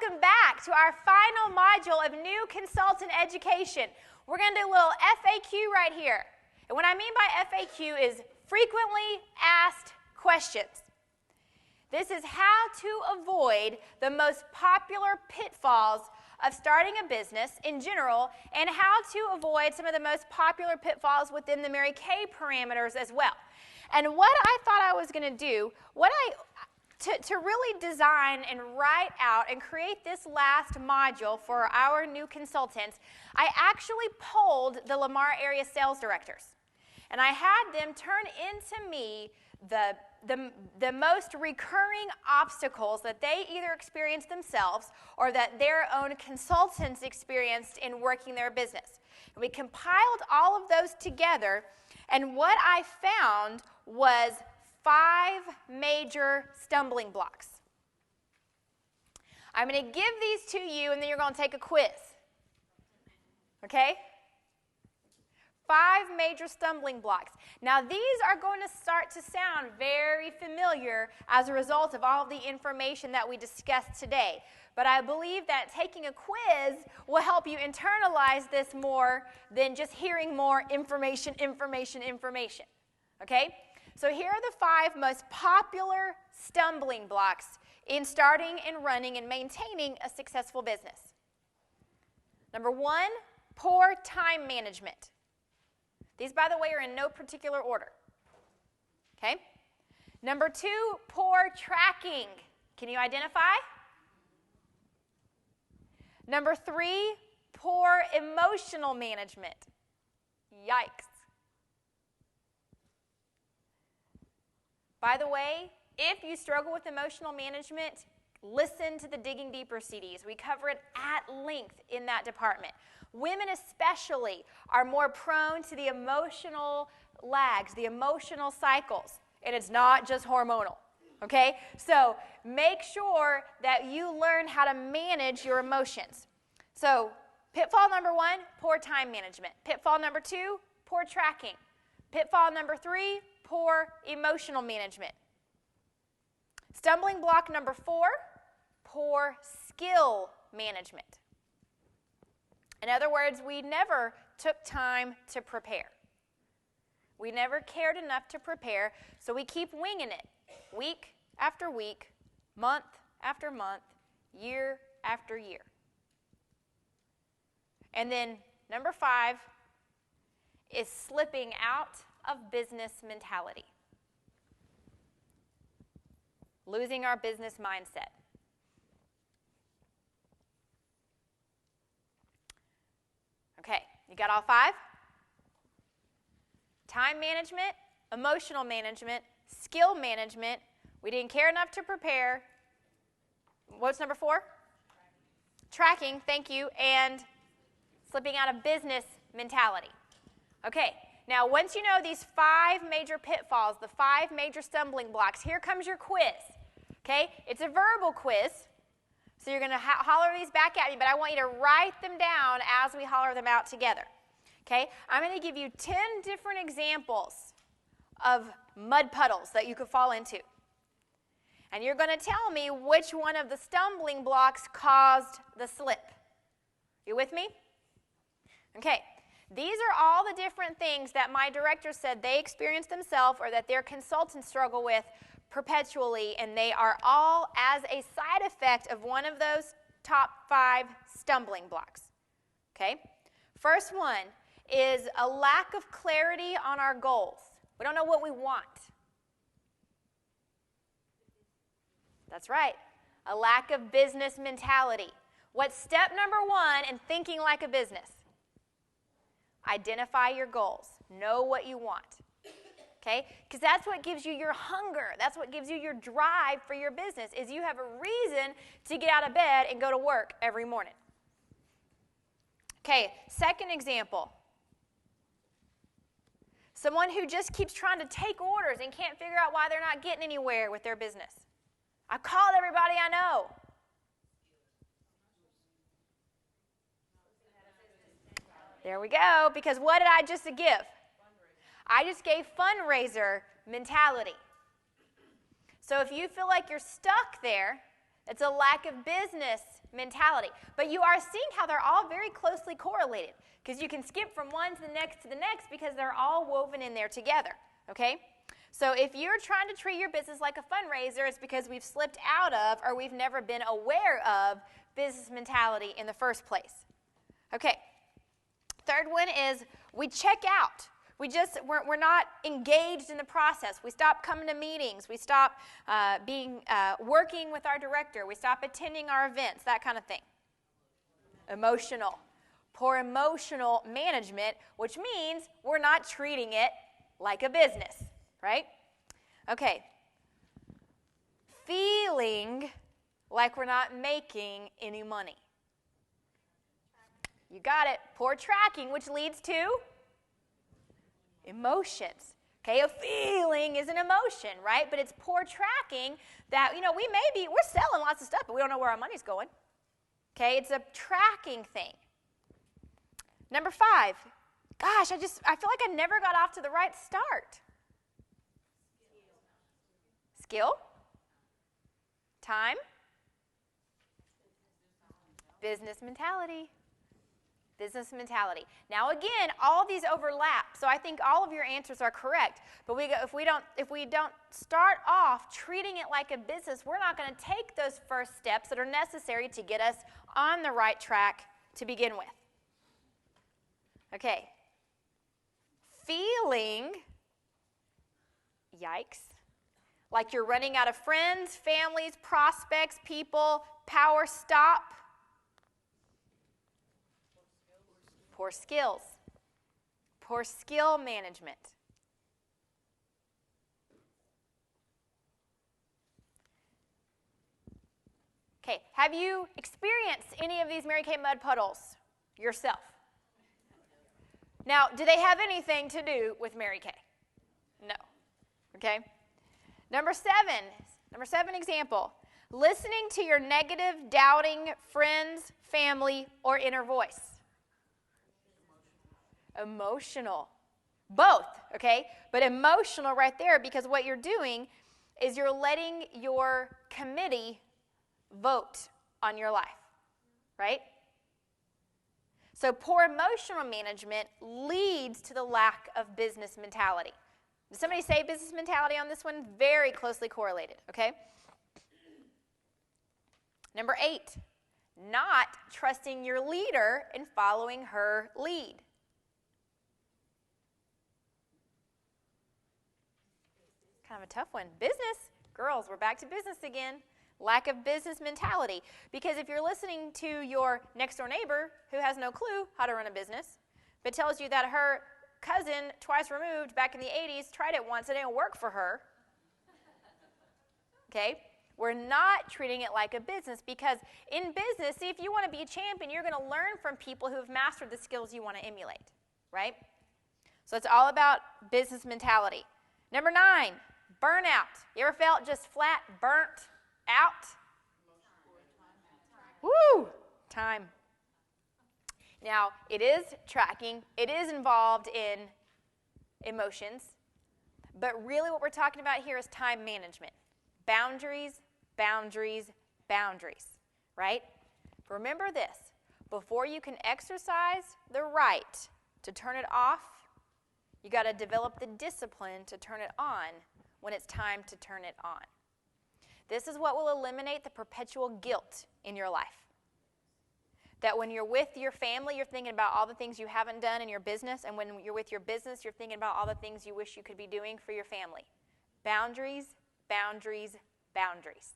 Welcome back to our final module of New Consultant Education. We're going to do a little FAQ right here. And what I mean by FAQ is frequently asked questions. This is how to avoid the most popular pitfalls of starting a business in general, and how to avoid some of the most popular pitfalls within the Mary Kay parameters as well. And what I thought I was going to do, to really design and write out and create this last module for our new consultants, I actually polled the Lamar area sales directors. And I had them turn into me the most recurring obstacles that they either experienced themselves or that their own consultants experienced in working their business. And we compiled all of those together, and what I found was 5 major stumbling blocks. I'm going to give these to you, and then you're going to take a quiz. Okay? 5 major stumbling blocks. Now, these are going to start to sound very familiar as a result of all of the information that we discussed today. But I believe that taking a quiz will help you internalize this more than just hearing more information. Okay? So here are the 5 most popular stumbling blocks in starting and running and maintaining a successful business. Number 1, poor time management. These, by the way, are in no particular order. Okay? Number 2, poor tracking. Can you identify? Number 3, poor emotional management. Yikes. By the way, if you struggle with emotional management, listen to the Digging Deeper CDs. We cover it at length in that department. Women especially are more prone to the emotional lags, the emotional cycles, and it's not just hormonal, okay? So make sure that you learn how to manage your emotions. So pitfall number 1, poor time management. Pitfall number 2, poor tracking. Pitfall number 3, poor emotional management. Stumbling block number 4, poor skill management. In other words, we never took time to prepare. We never cared enough to prepare, so we keep winging it week after week, month after month, year after year. And then number 5 is slipping out of business mentality. Losing our business mindset. Okay, you got all 5? Time management, emotional management, skill management. We didn't care enough to prepare. What's number 4? Tracking, thank you, and slipping out of business mentality. Okay, now once you know these 5 major pitfalls, the 5 major stumbling blocks, here comes your quiz. Okay, it's a verbal quiz. So you're going to holler these back at me, but I want you to write them down as we holler them out together. Okay? I'm going to give you 10 different examples of mud puddles that you could fall into. And you're going to tell me which one of the stumbling blocks caused the slip. You with me? Okay. These are all the different things that my director said they experienced themselves or that their consultants struggle with perpetually, and they are all as a side effect of one of those top 5 stumbling blocks. Okay? First one is a lack of clarity on our goals. We don't know what we want. That's right. A lack of business mentality. What's step number 1 in thinking like a business? Identify your goals. Know what you want. Okay? Because that's what gives you your hunger. That's what gives you your drive for your business, is you have a reason to get out of bed and go to work every morning. Okay, second example. Someone who just keeps trying to take orders and can't figure out why they're not getting anywhere with their business. I've called everybody I know. There we go, because what did I just give? I just gave fundraiser mentality. So if you feel like you're stuck there, It's a lack of business mentality. But you are seeing how they're all very closely correlated, because you can skip from one to the next because they're all woven in there together, okay? So if you're trying to treat your business like a fundraiser, it's because we've slipped out of, or we've never been aware of, business mentality in the first place. Okay. Third one is we check out. We're not engaged in the process. We stop coming to meetings. We stop working with our director. We stop attending our events, that kind of thing. Emotional. Poor emotional management, which means we're not treating it like a business, right? Okay. Feeling like we're not making any money. You got it. Poor tracking, which leads to emotions. Okay, a feeling is an emotion, right? But it's poor tracking that, we're selling lots of stuff, but we don't know where our money's going. Okay, it's a tracking thing. Number 5, gosh, I feel like I never got off to the right start. Skill? Time? Business mentality. Business mentality. Now again, all these overlap, so I think all of your answers are correct. But if we don't start off treating it like a business, we're not going to take those first steps that are necessary to get us on the right track to begin with. Okay. Feeling, yikes, like you're running out of friends, families, prospects, people, power stop. Poor skills. Poor skill management. Okay, have you experienced any of these Mary Kay mud puddles yourself? Now, do they have anything to do with Mary Kay? No. Okay? Number 7 example. Listening to your negative, doubting friends, family, or inner voice. Emotional. Both, okay? But emotional right there, because what you're doing is you're letting your committee vote on your life, right? So poor emotional management leads to the lack of business mentality. Did somebody say business mentality on this one? Very closely correlated, okay? Number 8, not trusting your leader and following her lead. Kind of a tough one. Business. Girls, we're back to business again. Lack of business mentality. Because if you're listening to your next-door neighbor who has no clue how to run a business, but tells you that her cousin, twice removed, back in the 80s, tried it once and it didn't work for her, okay? We're not treating it like a business, because in business, see, if you want to be a champion, you're going to learn from people who have mastered the skills you want to emulate, right? So it's all about business mentality. Number 9. Burnout. You ever felt just flat burnt out? Woo! Time. Now, it is tracking. It is involved in emotions. But really what we're talking about here is time management. Boundaries, boundaries, boundaries. Right? Remember this. Before you can exercise the right to turn it off, you got to develop the discipline to turn it on when it's time to turn it on. This is what will eliminate the perpetual guilt in your life. That when you're with your family, you're thinking about all the things you haven't done in your business, and when you're with your business, you're thinking about all the things you wish you could be doing for your family. Boundaries, boundaries, boundaries.